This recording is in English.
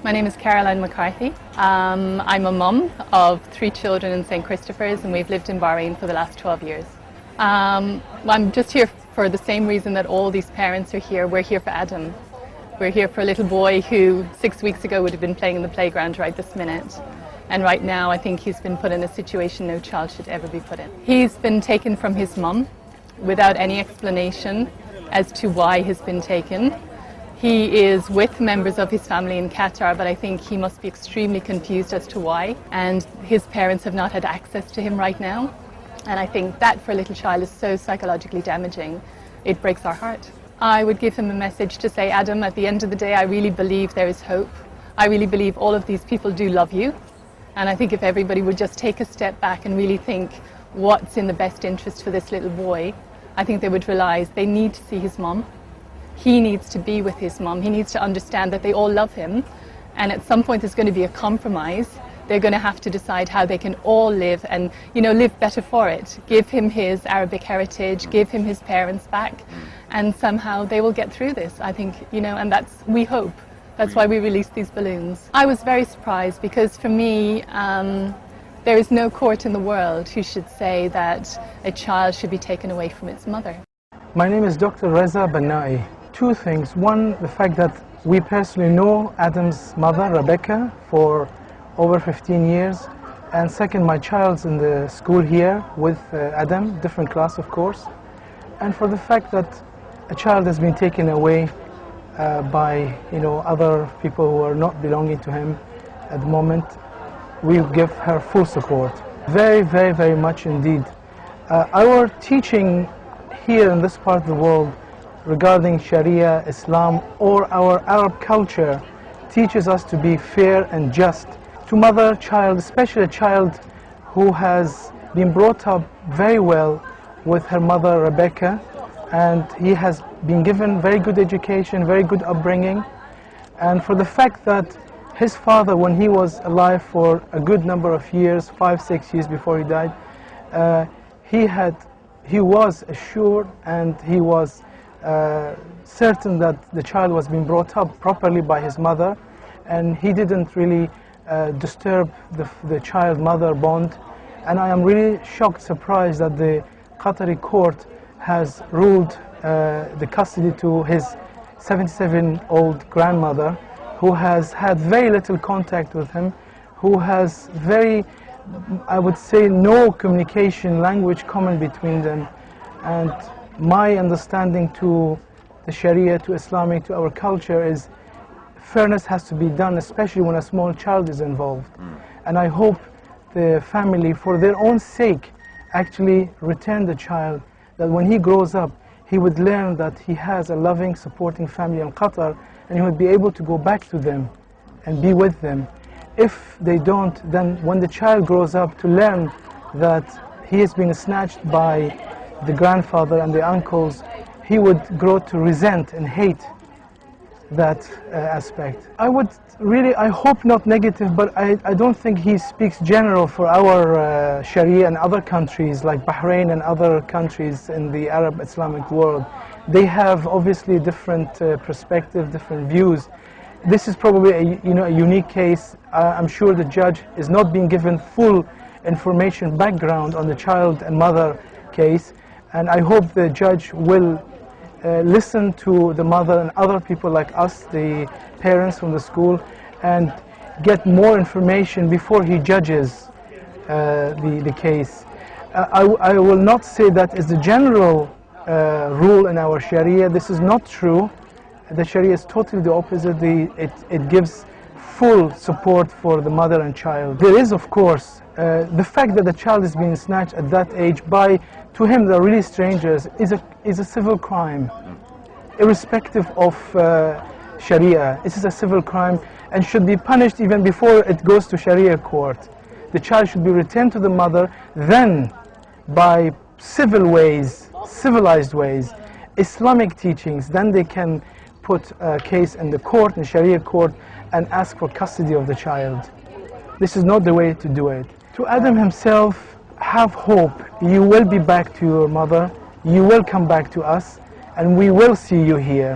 My name is Caroline McCarthy. I'm a mum of 3 children in St. Christopher's, and we've lived in Bahrain for the last 12 years. I'm just here for the same reason that all these parents are here. We're here for Adam. We're here for a little boy who 6 weeks ago would have been playing in the playground right this minute. And right now I think he's been put in a situation no child should ever be put in. He's been taken from his mum without any explanation as to why he's been taken. He is with members of his family in Qatar, but I think he must be extremely confused as to why. And his parents have not had access to him right now. And I think that for a little child is so psychologically damaging. It breaks our heart. I would give him a message to say, Adam, at the end of the day, I really believe there is hope. I really believe all of these people do love you. And I think if everybody would just take a step back and really think what's in the best interest for this little boy, I think they would realize they need to see his mom. He needs to be with his mom. He needs to understand that they all love him. And at some point there's going to be a compromise. They're going to have to decide how they can all live and, live better for it. Give him his Arabic heritage, give him his parents back, and somehow they will get through this, I think, and we hope. That's why we released these balloons. I was very surprised because for me, there is no court in the world who should say that a child should be taken away from its mother. My name is Dr. Reza Bannai. 2 things. One, the fact that we personally know Adam's mother, Rebecca, for over 15 years. And second, my child's in the school here with Adam, different class of course. And for the fact that a child has been taken away by other people who are not belonging to him at the moment, we give her full support. Very, very, very much indeed. Our teaching here in this part of the world regarding Sharia, Islam, or our Arab culture teaches us to be fair and just to mother, child, especially a child who has been brought up very well with her mother Rebecca, and he has been given very good education, very good upbringing. And for the fact that his father, when he was alive for a good number of years, 5-6 years before he died, he was assured and he was certain that the child was being brought up properly by his mother, and he didn't really disturb the child-mother bond. And I am really shocked, surprised that the Qatari court has ruled the custody to his 77-year-old grandmother, who has had very little contact with him, who has I would say, no communication language common between them. And my understanding to the Sharia, to Islamic, to our culture is fairness has to be done, especially when a small child is involved. And I hope the family, for their own sake, actually return the child, that when he grows up, he would learn that he has a loving, supporting family in Qatar, and he would be able to go back to them and be with them. If they don't, then when the child grows up to learn that he is being snatched by the grandfather and the uncles, he would grow to resent and hate that aspect. I hope not negative, but I don't think he speaks general for our Sharia and other countries like Bahrain and other countries in the Arab Islamic world. They have obviously different perspective, different views. This is probably a unique case. I'm sure the judge is not being given full information background on the child and mother case, and I hope the judge will listen to the mother and other people like us, the parents from the school, and get more information before he judges the case. I will not say that is the general rule in our Sharia. This is not true. The Sharia is totally the opposite. It gives full support for the mother and child. There is, of course, the fact that the child is being snatched at that age by, to him, they're really strangers, is a civil crime, irrespective of Sharia. This is a civil crime and should be punished even before it goes to Sharia court. The child should be returned to the mother, then by civil ways, civilized ways, Islamic teachings, then they can put a case in the court, in Sharia court, and ask for custody of the child. This is not the way to do it. To Adam himself, have hope. You will be back to your mother, you will come back to us, and we will see you here.